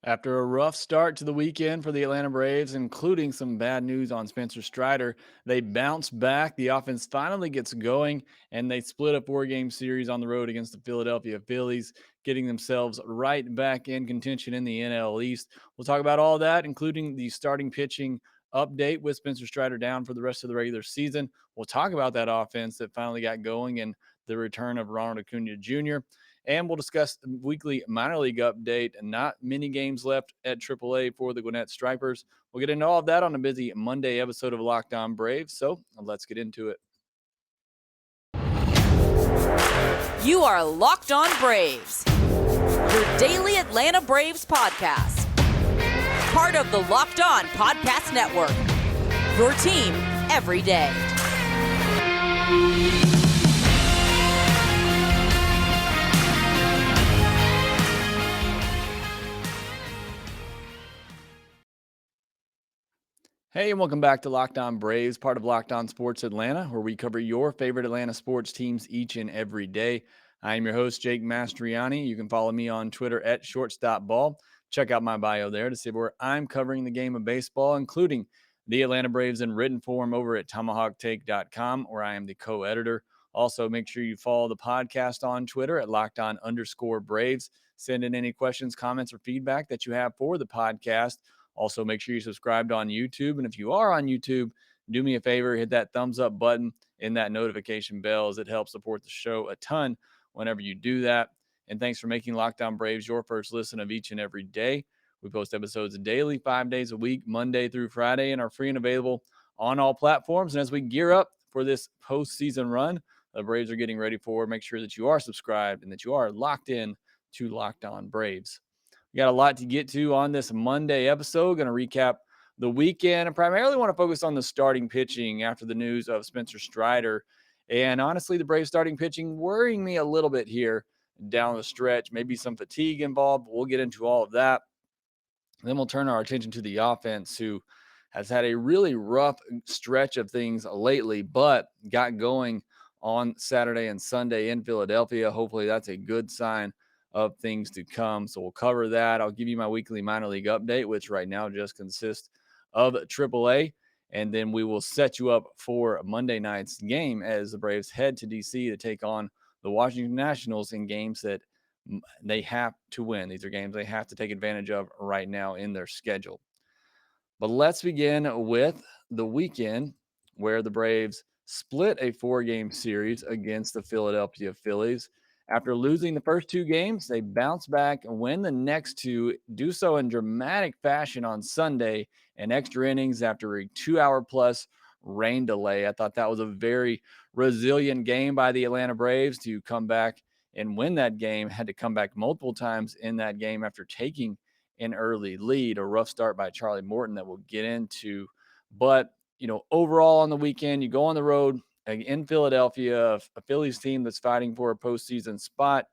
After a rough start to the weekend for the Atlanta Braves, including some bad news on Spencer Strider, they bounce back. The offense finally gets going, and they split a four-game series on the road against the Philadelphia Phillies, getting themselves right back in contention in the NL East. We'll talk about all that, including the starting pitching update with Spencer Strider down for the rest of the regular season. We'll talk about that offense that finally got going and the return of Ronald Acuna Jr. And we'll discuss the weekly minor league update. Not many games left at AAA for the Gwinnett Stripers. We'll get into all of that on a busy Monday episode of Lockedon Braves. So let's get into it. You are Locked On Braves, your daily Atlanta Braves podcast. Part of the Locked On Podcast Network, your team every day. Hey, and welcome back to Locked On Braves, part of Locked On Sports Atlanta, where we cover your favorite Atlanta sports teams each and every day. I am your host, Jake Mastroianni. You can follow me on Twitter at shortstopball. Check out my bio there to see where I'm covering the game of baseball, including the Atlanta Braves in written form over at tomahawktake.com, where I am the co-editor. Also, make sure you follow the podcast on Twitter at LockedOn_Braves. Send in any questions, comments, or feedback that you have for the podcast. Also, make sure you subscribed on YouTube. And if you are on YouTube, do me a favor, hit that thumbs up button and that notification bell, as it helps support the show a ton whenever you do that. And thanks for making Locked On Braves your first listen of each and every day. We post episodes daily, 5 days a week, Monday through Friday, and are free and available on all platforms. And as we gear up for this postseason run, the Braves are getting ready for, make sure that you are subscribed and that you are locked in to Locked On Braves. We got a lot to get to on this Monday episode. Going to recap the weekend and primarily want to focus on the starting pitching after the news of Spencer Strider. And honestly, the Braves starting pitching worrying me a little bit here down the stretch. Maybe some fatigue involved. We'll get into all of that. Then we'll turn our attention to the offense, who has had a really rough stretch of things lately, but got going on Saturday and Sunday in Philadelphia. Hopefully that's a good sign of things to come. So we'll cover that. I'll give you my weekly minor league update, which right now just consists of AAA. And then we will set you up for Monday night's game as the Braves head to DC to take on the Washington Nationals in games that they have to win. These are games they have to take advantage of right now in their schedule. But let's begin with the weekend where the Braves split a 4-game series against the Philadelphia Phillies. After losing the first 2 games, they bounce back and win the next 2, do so in dramatic fashion on Sunday in extra innings after a 2-hour-plus rain delay. I thought that was a very resilient game by the Atlanta Braves to come back and win that game. Had to come back multiple times in that game after taking an early lead. A rough start by Charlie Morton that we'll get into. But, overall on the weekend, you go on the road in Philadelphia, a Phillies team that's fighting for a postseason spot.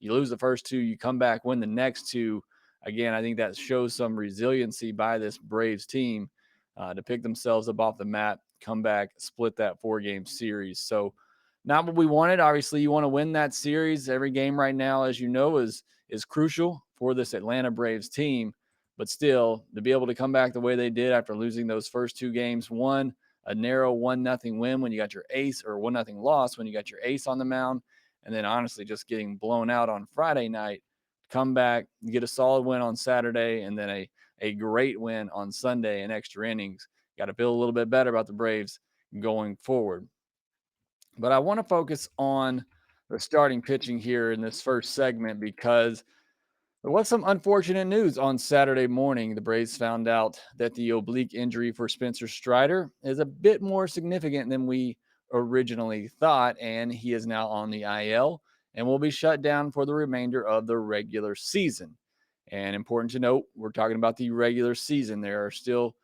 You lose the first 2, you come back, win the next 2. Again, I think that shows some resiliency by this Braves team to pick themselves up off the mat, come back, split that 4-game series. So not what we wanted. Obviously, you want to win that series. Every game right now, as you know, is crucial for this Atlanta Braves team. But still, to be able to come back the way they did after losing those first 2 games, a narrow 1-0 win when you got your ace, or 1-0 loss when you got your ace on the mound, and then honestly just getting blown out on Friday night, come back, get a solid win on Saturday, and then a great win on Sunday in extra innings. Got to feel a little bit better about the Braves going forward. But I want to focus on the starting pitching here in this first segment because there was some unfortunate news on Saturday morning. The Braves found out that the oblique injury for Spencer Strider is a bit more significant than we originally thought, and he is now on the IL and will be shut down for the remainder of the regular season. And important to note, we're talking about the regular season. There are still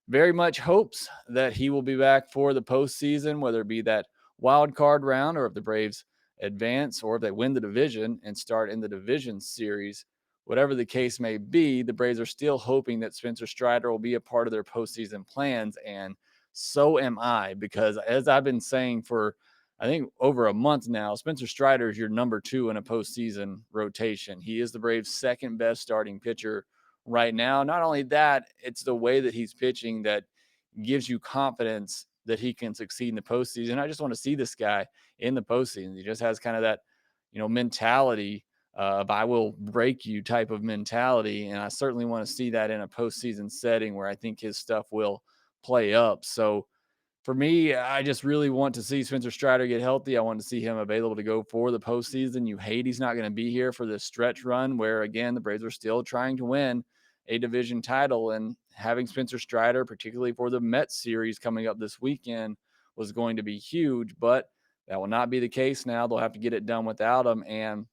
very much hopes that he will be back for the postseason, whether it be that wild card round or if the Braves advance or if they win the division and start in the division series. Whatever the case may be, the Braves are still hoping that Spencer Strider will be a part of their postseason plans, and so am I, because as I've been saying for, I think, over a month now, Spencer Strider is your number 2 in a postseason rotation. He is the Braves' second best starting pitcher right now. Not only that, it's the way that he's pitching that gives you confidence that he can succeed in the postseason. I just want to see this guy in the postseason. He just has kind of that, mentality of I will break you type of mentality. And I certainly want to see that in a postseason setting where I think his stuff will play up. So for me, I just really want to see Spencer Strider get healthy. I want to see him available to go for the postseason. You hate he's not going to be here for this stretch run where, again, the Braves are still trying to win a division title. And having Spencer Strider, particularly for the Mets series coming up this weekend, was going to be huge. But that will not be the case now. They'll have to get it done without him. And,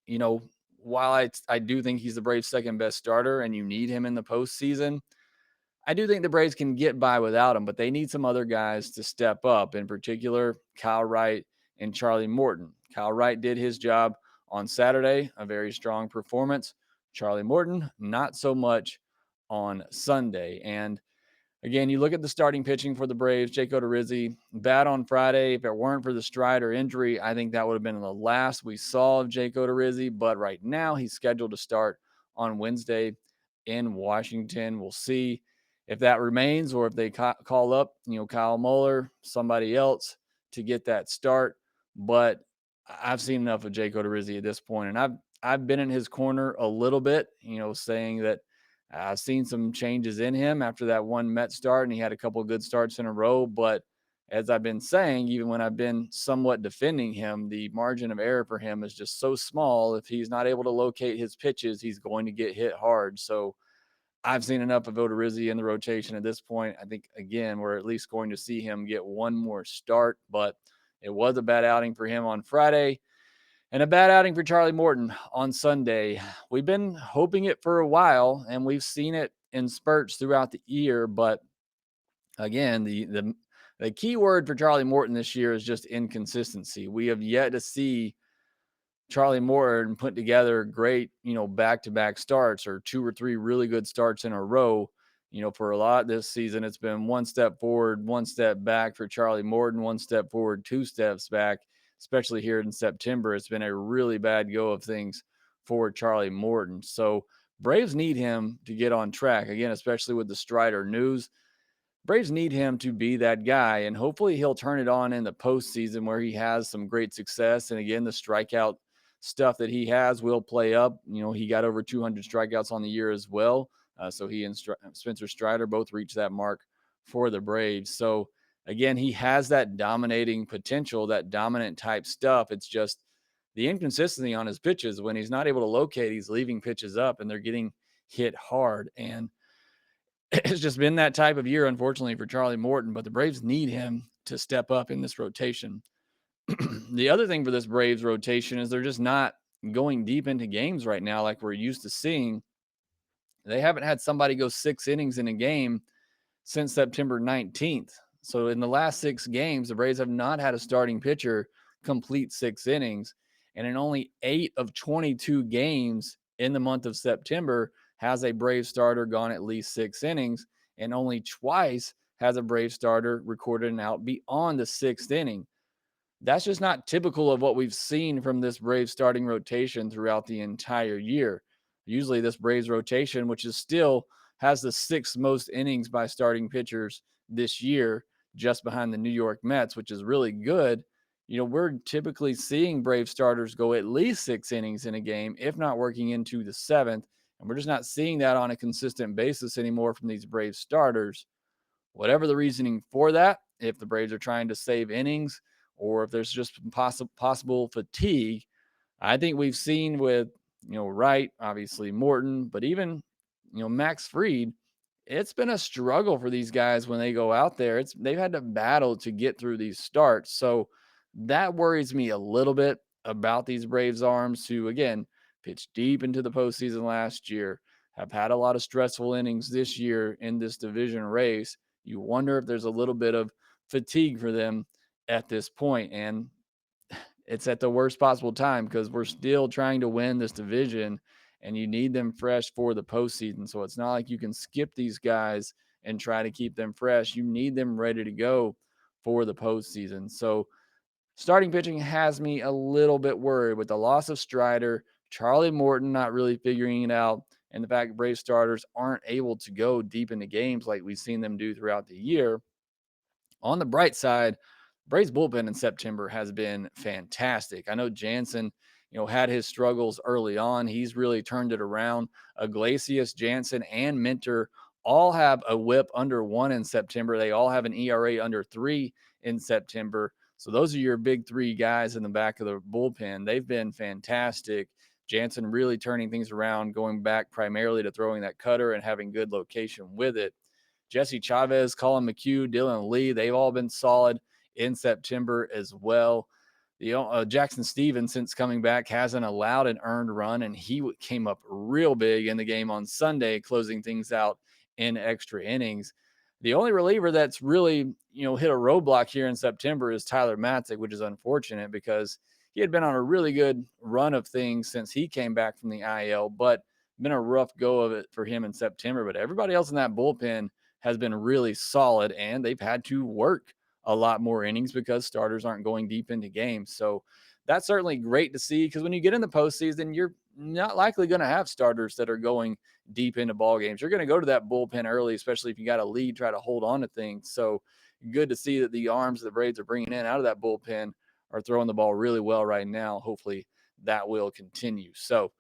you know, while I do think he's the Braves' second best starter and you need him in the postseason, I do think the Braves can get by without him, but they need some other guys to step up, in particular, Kyle Wright and Charlie Morton. Kyle Wright did his job on Saturday, a very strong performance. Charlie Morton, not so much on Sunday. And again, you look at the starting pitching for the Braves, Jake Odorizzi, bad on Friday. If it weren't for the Strider injury, I think that would have been the last we saw of Jake Odorizzi. But right now, he's scheduled to start on Wednesday in Washington. We'll see if that remains or if they call up, Kyle Muller, somebody else to get that start. But I've seen enough of Jake Odorizzi at this point, and I've been in his corner a little bit, saying that I've seen some changes in him after that one Met start, and he had a couple of good starts in a row. But as I've been saying, even when I've been somewhat defending him, the margin of error for him is just so small. If he's not able to locate his pitches, he's going to get hit hard. So I've seen enough of Odorizzi in the rotation at this point. I think, again, we're at least going to see him get one more start, but it was a bad outing for him on Friday. And a bad outing for Charlie Morton on Sunday. We've been hoping it for a while, and we've seen it in spurts throughout the year. But again, the key word for Charlie Morton this year is just inconsistency. We have yet to see Charlie Morton put together great, back-to-back starts or two or three really good starts in a row. For a lot this season, it's been one step forward, one step back for Charlie Morton, one step forward, two steps back, especially here in September. It's been a really bad go of things for Charlie Morton. So Braves need him to get on track again, especially with the Strider news. Braves need him to be that guy, and hopefully he'll turn it on in the postseason where he has some great success. And again, the strikeout stuff that he has will play up. He got over 200 strikeouts on the year as well. So he and Spencer Strider both reached that mark for the Braves. So again, he has that dominating potential, that dominant type stuff. It's just the inconsistency on his pitches. When he's not able to locate, he's leaving pitches up and they're getting hit hard. And it's just been that type of year, unfortunately, for Charlie Morton, but the Braves need him to step up in this rotation. The other thing for this Braves rotation is they're just not going deep into games right now like we're used to seeing. They haven't had somebody go 6 innings in a game since September 19th. So in the last 6 games, the Braves have not had a starting pitcher complete 6 innings. And in only 8 of 22 games in the month of September has a Brave starter gone at least 6 innings. And only twice has a Brave starter recorded an out beyond the 6th inning. That's just not typical of what we've seen from this Braves starting rotation throughout the entire year. Usually this Braves rotation, which is still has the 6th most innings by starting pitchers this year, just behind the New York Mets, which is really good. We're typically seeing Brave starters go at least 6 innings in a game, if not working into the 7th. And we're just not seeing that on a consistent basis anymore from these Brave starters. Whatever the reasoning for that, if the Braves are trying to save innings or if there's just possible fatigue, I think we've seen with, Wright, obviously Morton, but even, Max Fried, it's been a struggle for these guys when they go out there. They've had to battle to get through these starts. So that worries me a little bit about these Braves arms who, again, pitched deep into the postseason last year, have had a lot of stressful innings this year in this division race. You wonder if there's a little bit of fatigue for them at this point. And it's at the worst possible time because we're still trying to win this division and you need them fresh for the postseason. So it's not like you can skip these guys and try to keep them fresh. You need them ready to go for the postseason. So starting pitching has me a little bit worried with the loss of Strider, Charlie Morton not really figuring it out, and the fact Braves starters aren't able to go deep into games like we've seen them do throughout the year. On the bright side, Braves bullpen in September has been fantastic. I know Jansen, had his struggles early on. He's really turned it around. Iglesias, Jansen, and Minter all have a WHIP under 1 in September. They all have an ERA under 3 in September. So those are your big three guys in the back of the bullpen. They've been fantastic. Jansen really turning things around, going back primarily to throwing that cutter and having good location with it. Jesse Chavez, Colin McHugh, Dylan Lee, they've all been solid in September as well. Jackson Stevens, since coming back, hasn't allowed an earned run, and he came up real big in the game on Sunday, closing things out in extra innings. The only reliever that's really, hit a roadblock here in September is Tyler Matzik, which is unfortunate because he had been on a really good run of things since he came back from the IL, but been a rough go of it for him in September. But everybody else in that bullpen has been really solid, and they've had to work a lot more innings because starters aren't going deep into games. So that's certainly great to see, because when you get in the postseason, you're not likely going to have starters that are going deep into ball games. You're going to go to that bullpen early, especially if you got a lead, try to hold on to things. So good to see that the arms the Braves are bringing in out of that bullpen are throwing the ball really well right now. Hopefully that will continue. So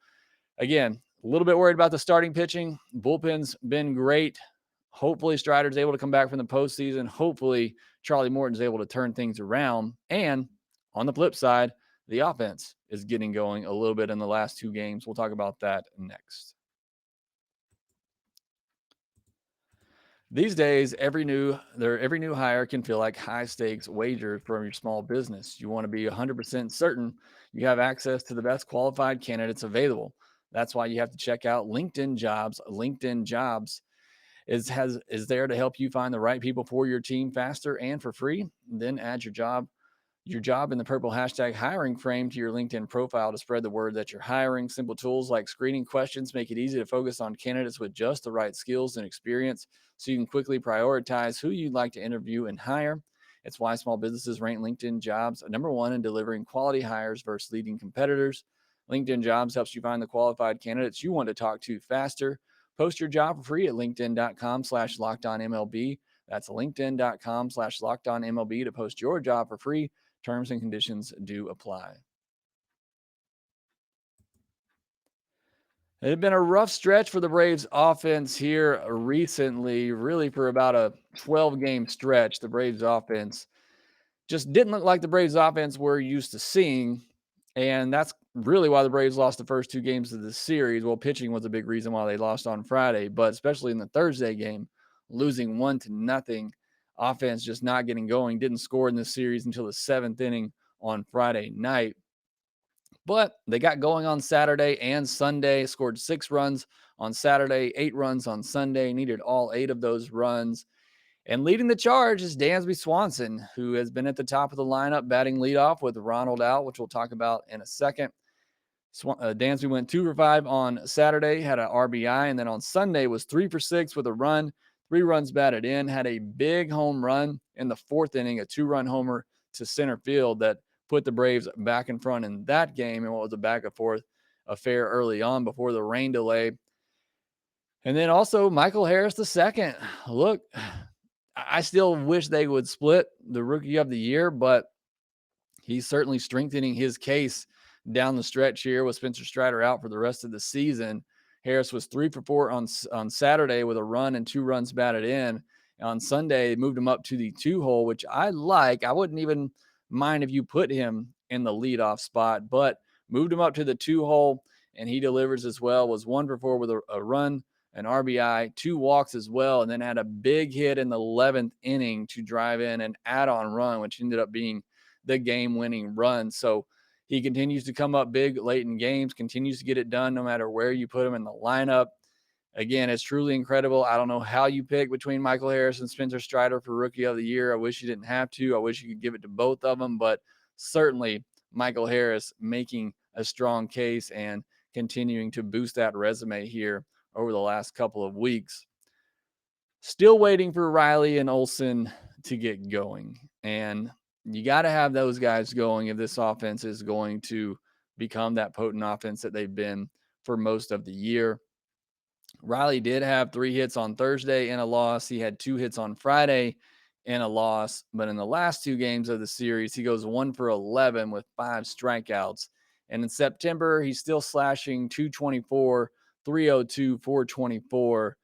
again, a little bit worried about the starting pitching. Bullpen's been great. Hopefully Strider's able to come back from the postseason. Hopefully Charlie Morton's able to turn things around. And on the flip side, the offense is getting going a little bit in the last two games. We'll talk about that next. These days, every new hire can feel like high stakes wager from your small business. You want to be 100% certain you have access to the best qualified candidates available. That's why you have to check out LinkedIn Jobs. LinkedIn Jobs is there to help you find the right people for your team faster and for free. Then add your job in the purple hashtag hiring frame to your LinkedIn profile to spread the word that you're hiring. Simple tools like screening questions make it easy to focus on candidates with just the right skills and experience, so you can quickly prioritize who you'd like to interview and hire. It's why small businesses rank LinkedIn Jobs number one in delivering quality hires versus leading competitors. LinkedIn Jobs helps you find the qualified candidates you want to talk to faster. Post your job for free at linkedin.com/lockedonmlb. That's linkedin.com/lockedonmlb to post your job for free. Terms and conditions do apply. It had been a rough stretch for the Braves offense here recently, really for about a 12-game stretch. The Braves offense just didn't look like the Braves offense we're used to seeing. And that's really why the Braves lost the first two games of the series. Well, pitching was a big reason why they lost on Friday, but especially in the Thursday game, losing 1-0, offense just not getting going, didn't score in this series until the seventh inning on Friday night. But they got going on Saturday and Sunday, scored 6 runs on Saturday, 8 runs on Sunday, needed all 8 of those runs. And leading the charge is Dansby Swanson, who has been at the top of the lineup batting leadoff with Ronald out, which we'll talk about in a second. Dansby went 2 for 5 on Saturday, had an RBI, and then on Sunday was 3 for 6 with a run, 3 runs batted in, had a big home run in the 4th inning, a 2-run homer to center field that put the Braves back in front in that game, and what was a back and forth affair early on before the rain delay. And then also Michael Harris II. Look, I still wish they would split the Rookie of the Year, but he's certainly strengthening his case down the stretch here with Spencer Strider out for the rest of the season. Harris was 3 for 4 on Saturday with a run and 2 runs batted in. On Sunday, moved him up to the 2-hole, which I like. I wouldn't even mind if you put him in the leadoff spot, but moved him up to the 2-hole, and he delivers as well. Was 1 for 4 with a run, an RBI, 2 walks as well, and then had a big hit in the 11th inning to drive in an add-on run, which ended up being the game-winning run. So he continues to come up big late in games, continues to get it done no matter where you put him in the lineup. Again, it's truly incredible. I don't know how you pick between Michael Harris and Spencer Strider for Rookie of the Year. I wish you didn't have to. I wish you could give it to both of them, but certainly Michael Harris making a strong case and continuing to boost that resume here over the last couple of weeks. Still waiting for Riley and Olson to get going. And you got to have those guys going if this offense is going to become that potent offense that they've been for most of the year. Riley did have 3 hits on Thursday in a loss. He had 2 hits on Friday in a loss. But in the last 2 games of the series, he goes 1 for 11 with 5 strikeouts. And in September, he's still slashing 224, 302, 424.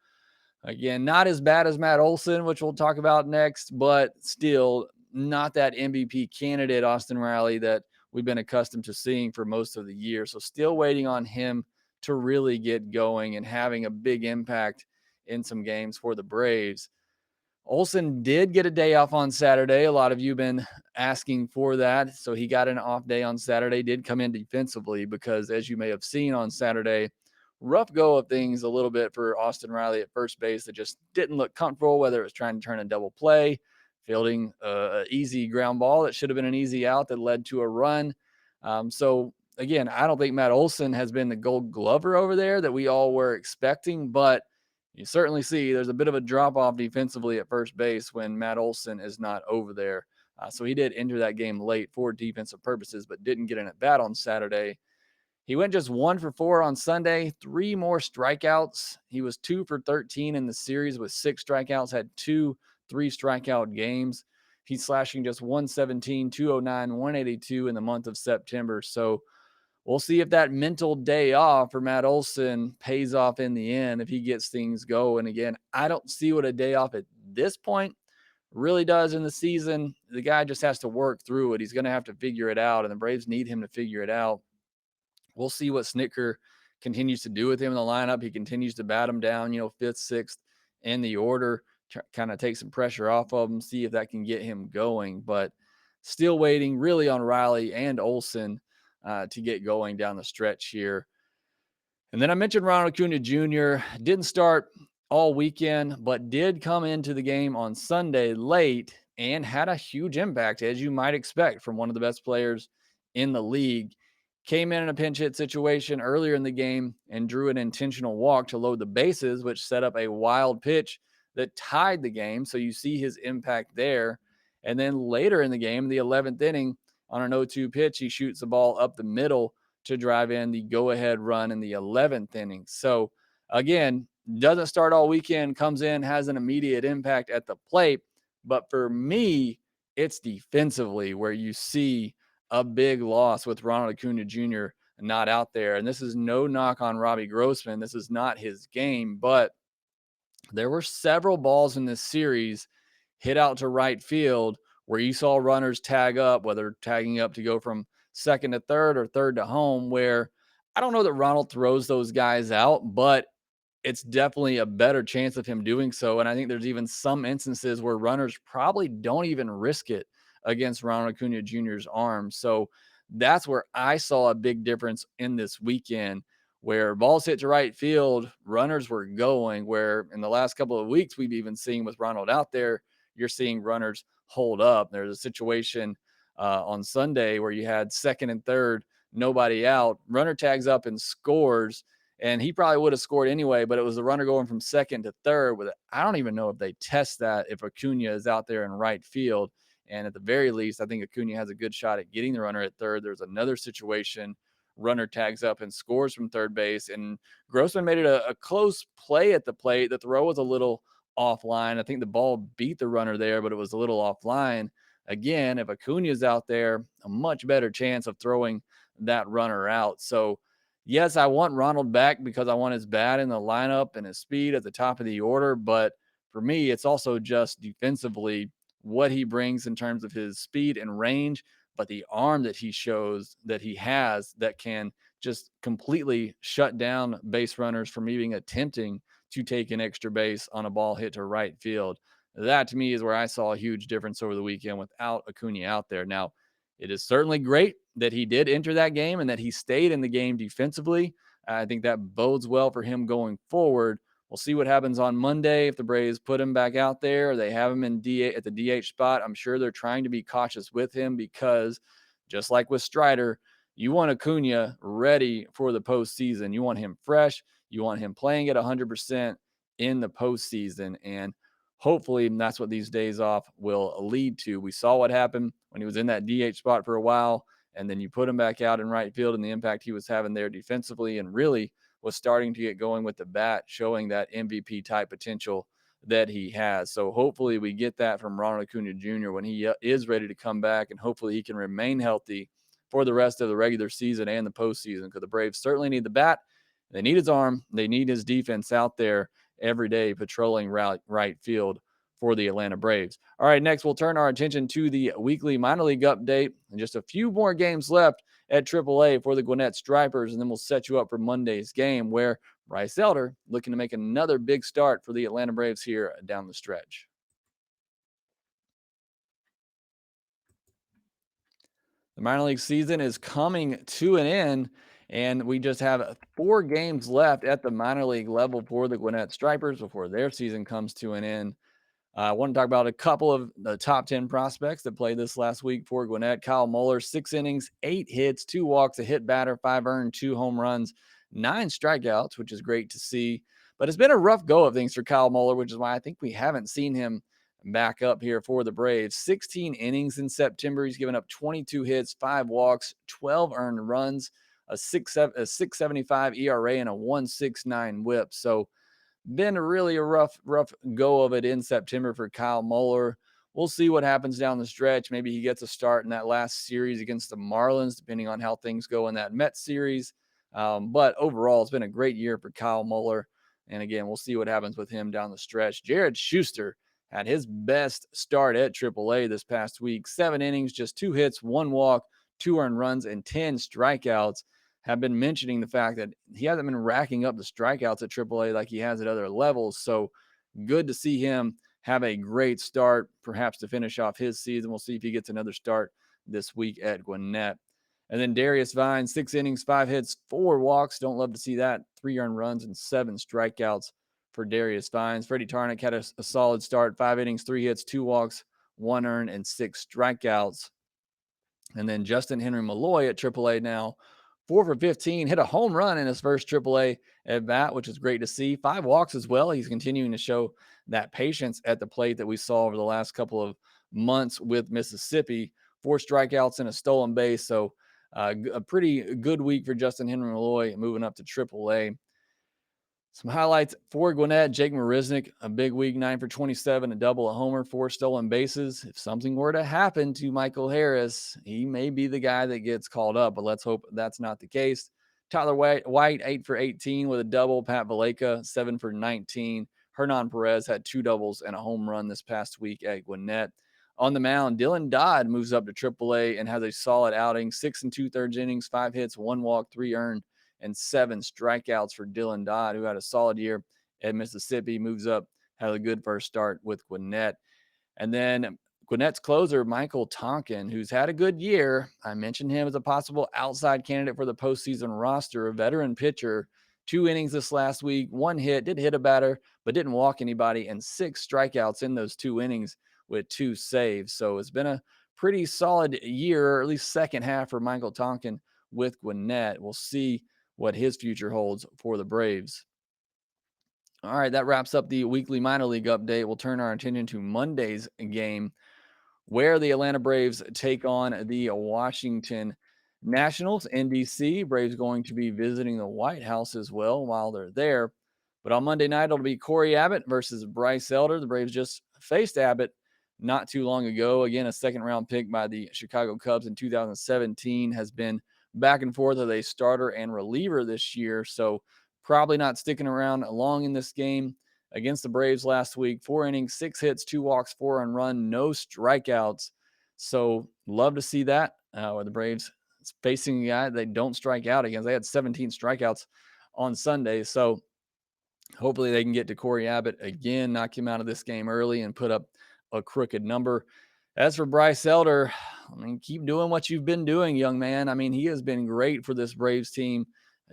Again, not as bad as Matt Olson, which we'll talk about next, but still not that MVP candidate, Austin Riley, that we've been accustomed to seeing for most of the year. So still waiting on him to really get going and having a big impact in some games for the Braves. Olson did get a day off on Saturday. A lot of you have been asking for that. So he got an off day on Saturday, did come in defensively because, as you may have seen on Saturday, rough go of things a little bit for Austin Riley at first base that just didn't look comfortable, whether it was trying to turn a double play, fielding an easy ground ball that should have been an easy out that led to a run. So, again, I don't think Matt Olson has been the gold glover over there that we all were expecting, but you certainly see there's a bit of a drop off defensively at first base when Matt Olson is not over there. So he did enter that game late for defensive purposes, but didn't get in at bat on Saturday. He went just 1 for 4 on Sunday, 3 more strikeouts. He was 2 for 13 in the series with 6 strikeouts, had 2 3 strikeout games. He's slashing just 117, 209, 182 in the month of September. So we'll see if that mental day off for Matt Olson pays off in the end if he gets things going. Again, I don't see what a day off at this point really does in the season. The guy just has to work through it. He's going to have to figure it out, and the Braves need him to figure it out. We'll see what Snitker continues to do with him in the lineup. He continues to bat him down, fifth, sixth in the order, kind of take some pressure off of him, see if that can get him going. But still waiting really on Riley and Olson to get going down the stretch here. And then I mentioned Ronald Acuna Jr. didn't start all weekend, but did come into the game on Sunday late and had a huge impact, as you might expect from one of the best players in the league. Came in a pinch hit situation earlier in the game and drew an intentional walk to load the bases, which set up a wild pitch that tied the game. So you see his impact there. And then later in the game, the 11th inning, on an 0-2 pitch, he shoots the ball up the middle to drive in the go-ahead run in the 11th inning. So again, doesn't start all weekend, comes in, has an immediate impact at the plate. But for me, it's defensively where you see a big loss with Ronald Acuna Jr. not out there. And this is no knock on Robbie Grossman. This is not his game, but there were several balls in this series hit out to right field where you saw runners tag up, whether tagging up to go from second to third or third to home, where I don't know that Ronald throws those guys out, but it's definitely a better chance of him doing so. And I think there's even some instances where runners probably don't even risk it against Ronald Acuna Jr.'s arm. So that's where I saw a big difference in this weekend, where balls hit to right field, runners were going, where in the last couple of weeks, we've even seen with Ronald out there, you're seeing runners hold up. There's a situation on Sunday where you had second and third, nobody out, runner tags up and scores. And he probably would have scored anyway, but it was the runner going from second to third. With I don't even know if they test that if Acuna is out there in right field. And at the very least, I think Acuna has a good shot at getting the runner at third. There's another situation, runner tags up and scores from third base. And Grossman made it a close play at the plate. The throw was a little offline. I think the ball beat the runner there, but it was a little offline. Again, if Acuna is out there, a much better chance of throwing that runner out. So, yes, I want Ronald back because I want his bat in the lineup and his speed at the top of the order. But for me, it's also just defensively what he brings in terms of his speed and range, but the arm that he shows that he has that can just completely shut down base runners from even attempting to take an extra base on a ball hit to right field. That to me is where I saw a huge difference over the weekend without Acuna out there. Now, it is certainly great that he did enter that game and that he stayed in the game defensively. I think that bodes well for him going forward. We'll see what happens on Monday if the Braves put him back out there. They have him in at the DH spot. I'm sure they're trying to be cautious with him because, just like with Strider, you want Acuna ready for the postseason. You want him fresh. You want him playing at 100% in the postseason. And hopefully that's what these days off will lead to. We saw what happened when he was in that DH spot for a while, and then you put him back out in right field and the impact he was having there defensively and really was starting to get going with the bat, showing that MVP type potential that he has. So hopefully we get that from Ronald Acuna Jr. when he is ready to come back, and hopefully he can remain healthy for the rest of the regular season and the postseason, because the Braves certainly need the bat. They need his arm. They need his defense out there every day patrolling right field for the Atlanta Braves. All right, next we'll turn our attention to the weekly minor league update, and just a few more games left at AAA for the Gwinnett Stripers, and then we'll set you up for Monday's game, where Bryce Elder looking to make another big start for the Atlanta Braves here down the stretch. The minor league season is coming to an end, and we just have 4 games left at the minor league level for the Gwinnett Stripers before their season comes to an end. I want to talk about a couple of the top 10 prospects that played this last week for Gwinnett. Kyle Muller, 6 innings, 8 hits, 2 walks, a hit batter, 5 earned, 2 home runs, 9 strikeouts, which is great to see. But it's been a rough go of things for Kyle Muller, which is why I think we haven't seen him back up here for the Braves. 16 innings in September. He's given up 22 hits, 5 walks, 12 earned runs, a 6.75 ERA, and a 1.69 WHIP. So been really a rough go of it in September for Kyle Muller. We'll see what happens down the stretch. Maybe he gets a start in that last series against the Marlins, depending on how things go in that Mets series. But overall, it's been a great year for Kyle Muller. And again, we'll see what happens with him down the stretch. Jared Schuster had his best start at AAA this past week. 7 innings, just 2 hits, 1 walk, 2 earned runs, and 10 strikeouts. Have been mentioning the fact that he hasn't been racking up the strikeouts at AAA like he has at other levels. So good to see him have a great start, perhaps to finish off his season. We'll see if he gets another start this week at Gwinnett. And then Darius Vine, 6 innings, 5 hits, 4 walks. Don't love to see that. 3 earned runs and 7 strikeouts for Darius Vines. Freddie Tarnick had a solid start, 5 innings, 3 hits, 2 walks, 1 earned, and 6 strikeouts. And then Justin Henry Malloy at AAA now, 4 for 15, hit a home run in his first AAA at bat, which is great to see. 5 walks as well. He's continuing to show that patience at the plate that we saw over the last couple of months with Mississippi. 4 strikeouts and a stolen base. So a pretty good week for Justin Henry Malloy moving up to AAA. Some highlights for Gwinnett: Jake Marisnick, a big week, 9 for 27, a double, a homer, 4 stolen bases. If something were to happen to Michael Harris, he may be the guy that gets called up, but let's hope that's not the case. Tyler White, 8 for 18 with a double. Pat Valleca, 7 for 19. Hernan Perez had 2 doubles and a home run this past week at Gwinnett. On the mound, Dylan Dodd moves up to AAA and has a solid outing, 6 2/3 innings, 5 hits, 1 walk, 3 earned, and 7 strikeouts for Dylan Dodd, who had a solid year at Mississippi, moves up, had a good first start with Gwinnett. And then Gwinnett's closer, Michael Tonkin, who's had a good year. I mentioned him as a possible outside candidate for the postseason roster, a veteran pitcher. 2 innings this last week, 1 hit, did hit a batter, but didn't walk anybody, and 6 strikeouts in those 2 innings with 2 saves. So it's been a pretty solid year, or at least second half for Michael Tonkin with Gwinnett. We'll see what his future holds for the Braves. All right, that wraps up the weekly minor league update. We'll turn our attention to Monday's game, where the Atlanta Braves take on the Washington Nationals in DC. Braves going to be visiting the White House as well while they're there. But on Monday night, it'll be Corey Abbott versus Bryce Elder. The Braves just faced Abbott not too long ago. Again, a second-round pick by the Chicago Cubs in 2017, has been back and forth as a starter and reliever this year. So probably not sticking around long in this game against the Braves last week. 4 innings, 6 hits, 2 walks, 4 earned run, no strikeouts. So love to see that, where the Braves facing a guy they don't strike out against. They had 17 strikeouts on Sunday. So hopefully they can get to Corey Abbott again, knock him out of this game early, and put up a crooked number. As for Bryce Elder, I mean, keep doing what you've been doing, young man. I mean, he has been great for this Braves team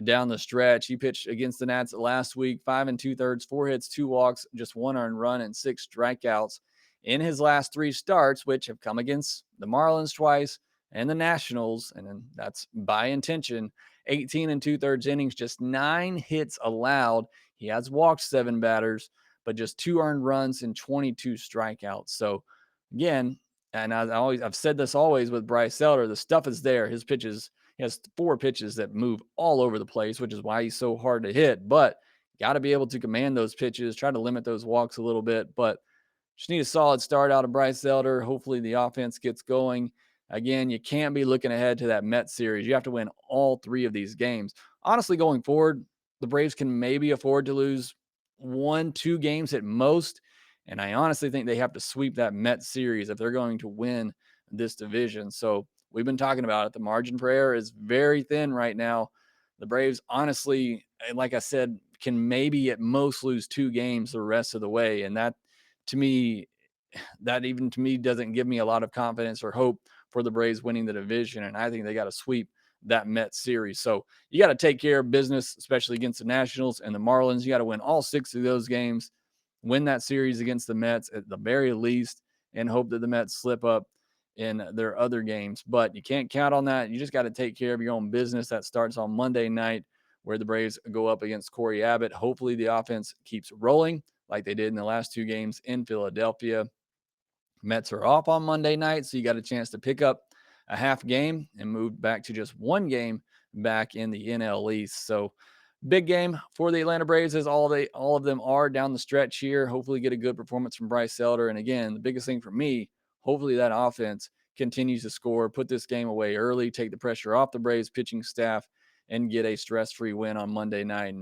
down the stretch. He pitched against the Nats last week, 5 2/3, 4 hits, 2 walks, just 1 earned run, and 6 strikeouts in his last 3 starts, which have come against the Marlins twice and the Nationals. And that's by intention. 18 2/3 innings, just 9 hits allowed. He has walked 7 batters, but just 2 earned runs and 22 strikeouts. So again, and I've said this always with Bryce Elder, the stuff is there. His pitches, He has 4 pitches that move all over the place, which is why he's so hard to hit. But got to be able to command those pitches, try to limit those walks a little bit. But just need a solid start out of Bryce Elder. Hopefully the offense gets going. Again, you can't be looking ahead to that Mets series. You have to win all 3 of these games. Honestly, going forward, the Braves can maybe afford to lose 1, 2 games at most. And I honestly think they have to sweep that Mets series if they're going to win this division. So we've been talking about it. The margin for error is very thin right now. The Braves, honestly, like I said, can maybe at most lose 2 games the rest of the way. And to me, that even to me doesn't give me a lot of confidence or hope for the Braves winning the division. And I think they got to sweep that Mets series. So you got to take care of business, especially against the Nationals and the Marlins. You got to win all 6 of those games, win that series against the Mets at the very least, and hope that the Mets slip up in their other games. But you can't count on that. You just got to take care of your own business. That starts on Monday night, where the Braves go up against Corey Abbott. Hopefully the offense keeps rolling like they did in the last 2 games in Philadelphia. Mets are off on Monday night, so you got a chance to pick up a half game and move back to just 1 game back in the NL East. So big game for the Atlanta Braves, as all of them are down the stretch here. Hopefully get a good performance from Bryce Elder. And again, the biggest thing for me, hopefully that offense continues to score, put this game away early, take the pressure off the Braves pitching staff, and get a stress-free win on Monday night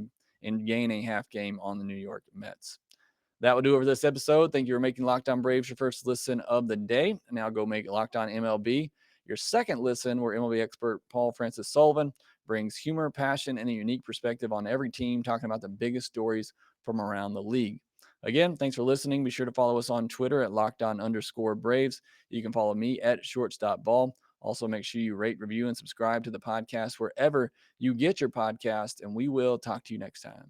and gain a half game on the New York Mets. That will do it for this episode. Thank you for making Locked On Braves your first listen of the day. Now go make Locked On MLB your second listen, where MLB expert Paul Francis Sullivan brings humor, passion, and a unique perspective on every team, talking about the biggest stories from around the league. Again, thanks for listening. Be sure to follow us on Twitter at @LockedOn_Braves. You can follow me at @ShortstopBall. Also, make sure you rate, review, and subscribe to the podcast wherever you get your podcast, and we will talk to you next time.